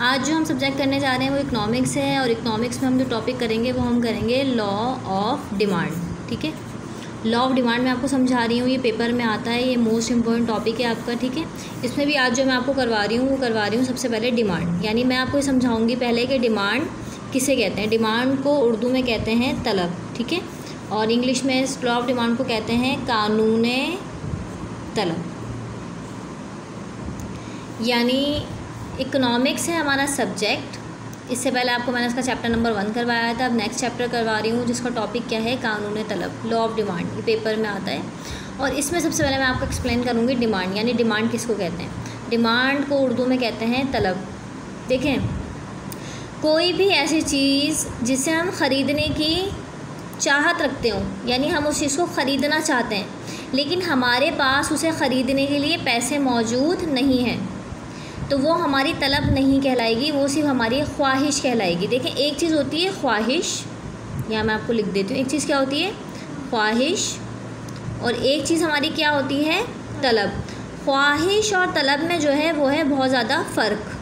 आज जो हम सब्जेक्ट करने जा रहे हैं वो इकोनॉमिक्स है, और इकोनॉमिक्स में हम जो टॉपिक करेंगे वो हम करेंगे लॉ ऑफ डिमांड। ठीक है, लॉ ऑफ डिमांड मैं आपको समझा रही हूँ, ये पेपर में आता है, ये मोस्ट इम्पॉर्टेंट टॉपिक है आपका। ठीक है, इसमें भी आज जो मैं आपको करवा रही हूँ वो करवा रही हूँ सबसे पहले डिमांड, यानी मैं आपको ये समझाऊँगी पहले कि डिमांड किसे कहते हैं। डिमांड को उर्दू में कहते हैं तलब, ठीक है, और इंग्लिश में इस लॉ ऑफ डिमांड को कहते हैं कानून तलब। यानी इकोनॉमिक्स है हमारा सब्जेक्ट। इससे पहले आपको मैंने इसका चैप्टर नंबर 1 करवाया था, अब नेक्स्ट चैप्टर करवा रही हूँ जिसका टॉपिक क्या है, कानून तलब, लॉ ऑफ डिमांड। ये पेपर में आता है, और इसमें सबसे पहले मैं आपको एक्सप्लेन करूँगी डिमांड, यानी डिमांड किसको कहते हैं। डिमांड को उर्दू में कहते हैं तलब। देखें, कोई भी ऐसी चीज़ जिसे हम ख़रीदने की चाहत रखते हो, यानी हम उस चीज़ को ख़रीदना चाहते हैं लेकिन हमारे पास उसे ख़रीदने के लिए पैसे मौजूद नहीं हैं, तो वो हमारी तलब नहीं कहलाएगी, वो सिर्फ हमारी ख्वाहिश कहलाएगी। देखें, एक चीज़ होती है ख्वाहिश, यहाँ मैं आपको लिख देती हूँ, एक चीज़ क्या होती है ख्वाहिश, और एक चीज़ हमारी क्या होती है तलब। ख्वाहिश और तलब में जो है वो है बहुत ज़्यादा फ़र्क,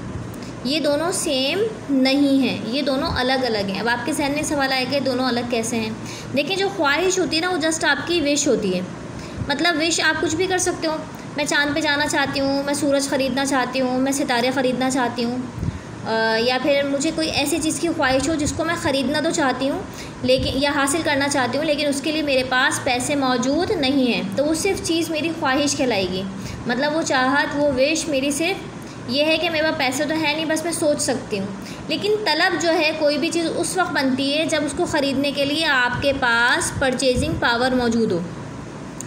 ये दोनों सेम नहीं हैं, ये दोनों अलग अलग हैं। अब आपके जहन में सवाल आएगा कि दोनों अलग कैसे हैं। देखिए, जो ख्वाहिश होती है ना वो जस्ट आपकी विश होती है, मतलब विश आप कुछ भी कर सकते हो। मैं चाँद पे जाना चाहती हूँ, मैं सूरज ख़रीदना चाहती हूँ, मैं सितारे ख़रीदना चाहती हूँ, या फिर मुझे कोई ऐसी चीज़ की ख्वाहिश हो जिसको मैं ख़रीदना तो चाहती हूँ लेकिन या हासिल करना चाहती हूँ, लेकिन उसके लिए मेरे पास पैसे मौजूद नहीं हैं, तो वो सिर्फ चीज़ मेरी ख्वाहिश कहलाएगी। मतलब वो चाहत, वो विश मेरी सिर्फ ये है कि मेरे पास पैसे तो है नहीं, बस मैं सोच सकती हूँ। लेकिन तलब जो है, कोई भी चीज़ उस वक्त बनती है जब उसको ख़रीदने के लिए आपके पास परचेजिंग पावर मौजूद हो।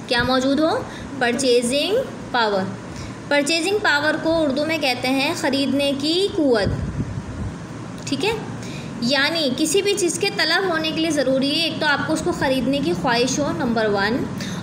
क्या मौजूद हो? Purchasing power. परचेजिंग पावर को उर्दू में कहते हैं ख़रीदने की क़ुव्वत। ठीक है, यानी किसी भी चीज़ के तलब होने के लिए ज़रूरी है एक तो आपको उसको ख़रीदने की ख्वाहिश हो, नंबर 1,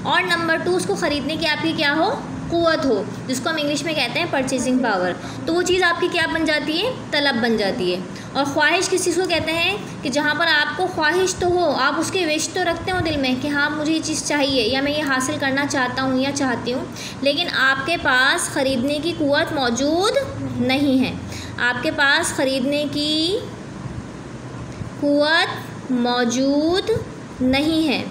और नंबर 2 उसको ख़रीदने की आपकी क्या हो, क़ुव्वत हो, जिसको हम इंग्लिश में कहते हैं परचेजिंग पावर। तो वो चीज़ आपकी क्या बन जाती है, तलब बन जाती है। और ख्वाहिश किस चीज़ को कहते हैं कि जहाँ पर आपको ख्वाहिश तो हो, आप उसके विश तो रखते हो दिल में कि हाँ मुझे ये चीज़ चाहिए या मैं ये हासिल करना चाहता हूँ या चाहती हूँ, लेकिन आपके पास ख़रीदने की क़ुव्वत मौजूद नहीं है। आपके पास ख़रीदने की क़ुव्वत मौजूद नहीं है,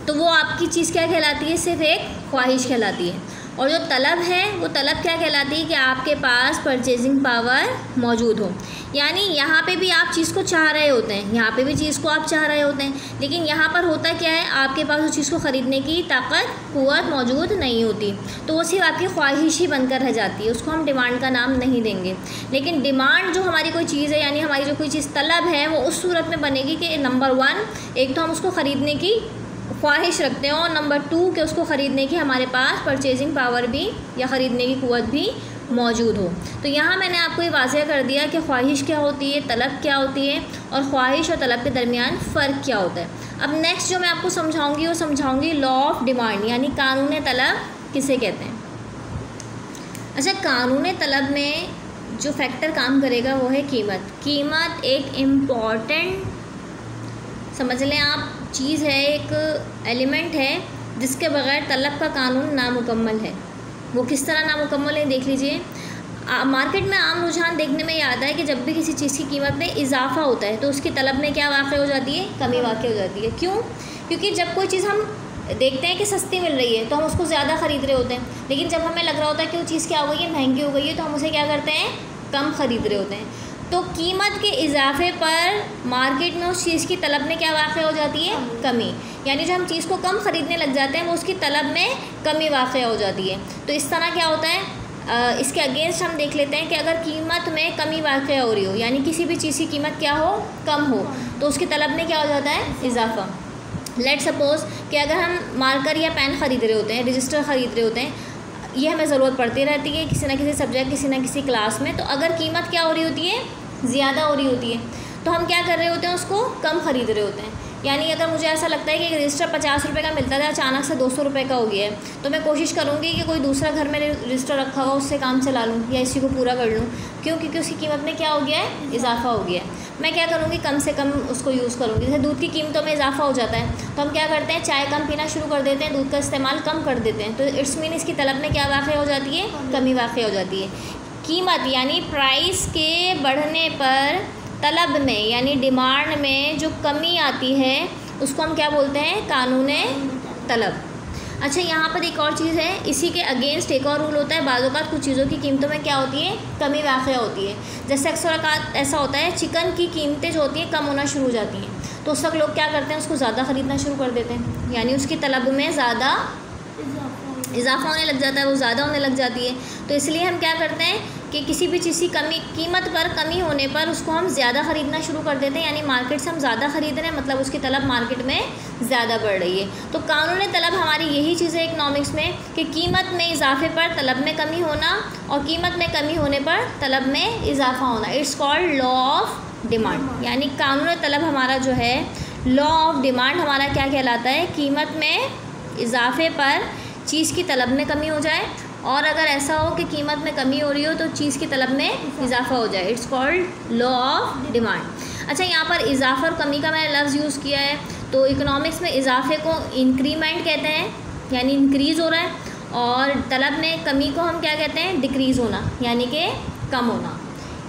तो वो आपकी चीज़ क्या कहलाती है, सिर्फ एक ख्वाहिश कहलाती है। और जो तलब है वो तलब क्या कहलाती है कि आपके पास परचेजिंग पावर मौजूद हो। यानी यहाँ पे भी आप चीज़ को चाह रहे होते हैं, यहाँ पे भी चीज़ को आप चाह रहे होते हैं, लेकिन यहाँ पर होता क्या है, आपके पास उस चीज़ को ख़रीदने की ताकत, क़ुव्वत मौजूद नहीं होती, तो वो सिर्फ आपकी ख्वाहिश ही बनकर रह जाती है, उसको हम डिमांड का नाम नहीं देंगे। लेकिन डिमांड जो हमारी कोई चीज़ है, यानी हमारी जो कोई चीज़ तलब है, वो उस सूरत में बनेगी कि नंबर 1 एक तो हम उसको ख़रीदने की ख्वाहिश रखते हैं, और नंबर 2 कि उसको ख़रीदने की हमारे पास परचेजिंग पावर भी या ख़रीदने की क़ुव्वत भी मौजूद हो। तो यहाँ मैंने आपको ये वाज़ेह कर दिया कि ख्वाहिश क्या होती है, तलब क्या होती है, और ख्वाहिश और तलब के दरमियान फ़र्क क्या होता है। अब नेक्स्ट जो मैं आपको समझाऊँगी वो समझाऊँगी लॉ ऑफ डिमांड, यानी कानून तलब किसे कहते हैं। अच्छा, कानून तलब में जो फैक्टर काम करेगा वो है कीमत। कीमत एक इम्पॉर्टेंट, समझ लें आप, चीज़ है, एक एलिमेंट है जिसके बग़ैर तलब का कानून नामुकम्मल है। वो किस तरह नामुकम्मल है देख लीजिए। मार्केट में आम रुझान देखने में ये आता है कि जब भी किसी चीज़ की कीमत में इजाफा होता है तो उसकी तलब में क्या वाक़ हो जाती है, कमी वाक़ हो जाती है। क्यों? क्योंकि जब कोई चीज़ हम देखते हैं कि सस्ती मिल रही है तो हम उसको ज़्यादा ख़रीद रहे होते हैं, लेकिन जब हमें लग रहा होता है कि वो चीज़ क्या हो गई है, महंगी हो गई है, तो हम उसे क्या करते हैं, कम ख़रीद रहे होते हैं। तो कीमत के इजाफे पर मार्केट में उस चीज़ की तलब में क्या वाक़ हो जाती है, कमी। यानी जो हम चीज़ को कम ख़रीदने लग जाते हैं वो उसकी तलब में कमी वाक़ हो जाती है। तो इस तरह क्या होता है, इसके अगेंस्ट हम देख लेते हैं कि अगर कीमत में कमी वाक़ हो रही हो, यानी किसी भी चीज़ की कीमत क्या हो, कम हो, तो उसकी तलब में क्या हो जाता है, इजाफा। लेट सपोज़ कि अगर हम मार्कर या पेन ख़रीद रहे होते हैं, रजिस्टर ख़रीद रहे होते हैं, ये हमें ज़रूरत पड़ती रहती है किसी न किसी सब्जेक्ट, किसी न किसी क्लास में, तो अगर कीमत क्या हो रही होती है, ज़्यादा हो रही होती है, तो हम क्या कर रहे होते हैं, उसको कम ख़रीद रहे होते हैं। यानी अगर मुझे ऐसा लगता है कि रजिस्टर 50 रुपये का मिलता था, अचानक से 200 रुपये का हो गया है, तो मैं कोशिश करूँगी कि कोई दूसरा घर में रजिस्टर रखा हुआ उससे काम चला लूँ या इसी को पूरा कर लूँ। क्यों? क्योंकि उसकी कीमत में क्या हो गया है, इजाफा हो गया है। मैं क्या करूँगी, कम से कम उसको यूज़ करूँगी। जैसे दूध की कीमतों में इजाफा हो जाता है तो हम क्या करते हैं, चाय कम पीना शुरू कर देते हैं, दूध का इस्तेमाल कम कर देते हैं, तो इट्स मीन इसकी तलब में क्या वाक़ हो जाती है, कमी वाक़ हो जाती है। कीमत यानी प्राइस के बढ़ने पर तलब में यानी डिमांड में जो कमी आती है उसको हम क्या बोलते हैं, कानूने तलब। अच्छा, यहाँ पर एक और चीज़ है, इसी के अगेंस्ट एक और रूल होता है। बाज़ औक़ात कुछ चीज़ों की कीमतों में क्या होती है, कमी वाक़या होती है। जैसे अक्सर औक़ात ऐसा होता है चिकन की कीमतें जो होती हैं कम होना शुरू हो जाती हैं, तो उस वक्त लोग क्या करते हैं, उसको ज़्यादा ख़रीदना शुरू कर देते हैं, यानी उसकी तलब में ज़्यादा इजाफा होने लग जाता है, वो ज़्यादा होने लग जाती है। तो इसलिए हम क्या करते हैं कि किसी भी चीज़ की कीमत पर कमी होने पर उसको हम ज़्यादा ख़रीदना शुरू कर देते हैं, यानी मार्केट से हम ज़्यादा ख़रीद रहे हैं, मतलब उसकी तलब मार्केट में ज़्यादा बढ़ रही है। तो कानून तलब हमारी यही चीज़ है इकनॉमिक्स में कि कीमत में इजाफे पर तलब में कमी होना और कीमत में कमी होने पर तलब में इजाफा होना। It's called law of demand. यानी कानून तलब हमारा जो है, लॉ ऑफ डिमांड हमारा क्या कहलाता है, कीमत में इजाफे पर चीज़ की तलब में कमी हो जाए, और अगर ऐसा हो कि कीमत में कमी हो रही हो तो चीज़ की तलब में इजाफा हो जाए। It's called law of demand. अच्छा, यहाँ पर इजाफा और कमी का मैंने लफ्ज़ यूज़ किया है, तो इकोनॉमिक्स में इजाफे को इंक्रीमेंट कहते हैं, यानी इंक्रीज़ हो रहा है, और तलब में कमी को हम क्या कहते हैं, डिक्रीज़ होना, यानी कि कम होना।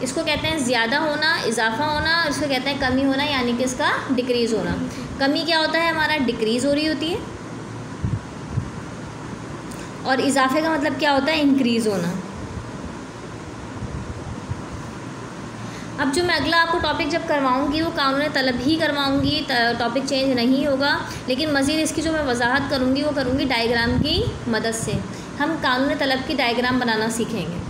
इसको कहते हैं ज़्यादा होना, इजाफा होना, और इसको कहते हैं कमी होना, यानी कि इसका डिक्रीज़ होना। कमी क्या होता है, हमारा डिक्रीज़ हो रही होती है, और इजाफे का मतलब क्या होता है, इंक्रीज़ होना। अब जो मैं अगला आपको टॉपिक जब करवाऊँगी वो कानून तलब ही करवाऊँगी, टॉपिक चेंज नहीं होगा, लेकिन मज़ीद इसकी जो मैं वजाहत करूँगी वो करूँगी डायग्राम की मदद से। हम कानून तलब की डायग्राम बनाना सीखेंगे।